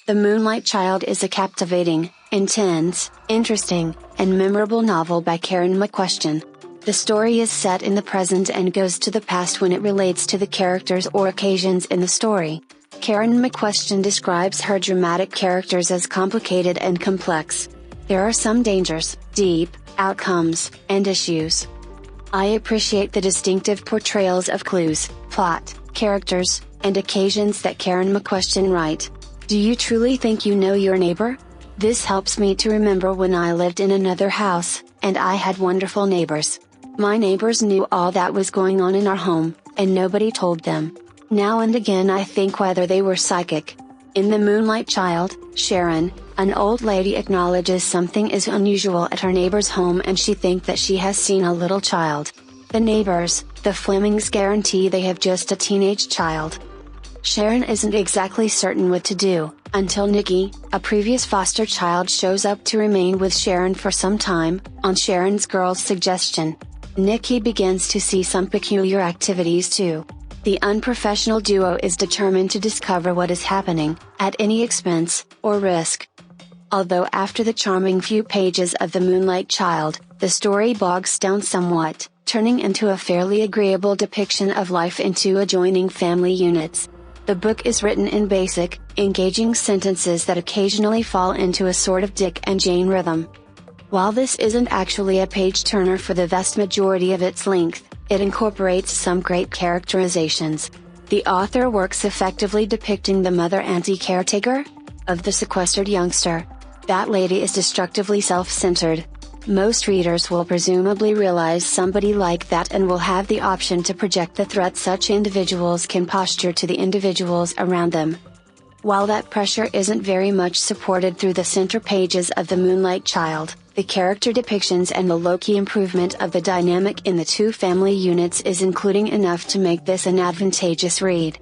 The Moonlight Child is a captivating, intense, interesting, and memorable novel by Karen McQuestion. The story is set in the present and goes to the past when it relates to the characters or occasions in the story. Karen McQuestion describes her dramatic characters as complicated and complex. There are some dangers, deep outcomes, and issues. I appreciate the distinctive portrayals of clues, plot, characters, and occasions that Karen McQuestion write. Do you truly think you know your neighbor? This helps me to remember when I lived in another house, and I had wonderful neighbors. My neighbors knew all that was going on in our home, and nobody told them. Now and again I think whether they were psychic. In The Moonlight Child, Sharon, an old lady acknowledges something is unusual at her neighbor's home and she thinks that she has seen a little child. The neighbors, the Flemings, guarantee they have just a teenage child. Sharon isn't exactly certain what to do, until Nikki, a previous foster child, shows up to remain with Sharon for some time, on Sharon's girl's suggestion. Nikki begins to see some peculiar activities too. The unprofessional duo is determined to discover what is happening, at any expense, or risk. Although after the charming few pages of The Moonlight Child, the story bogs down somewhat, turning into a fairly agreeable depiction of life in two adjoining family units. The book is written in basic, engaging sentences that occasionally fall into a sort of Dick and Jane rhythm. While this isn't actually a page-turner for the vast majority of its length, it incorporates some great characterizations. The author works effectively depicting the mother auntie caretaker of the sequestered youngster. That lady is destructively self-centered. Most readers will presumably realize somebody like that and will have the option to project the threat such individuals can posture to the individuals around them. While that pressure isn't very much supported through the center pages of The Moonlight Child, the character depictions and the low-key improvement of the dynamic in the two family units is including enough to make this an advantageous read.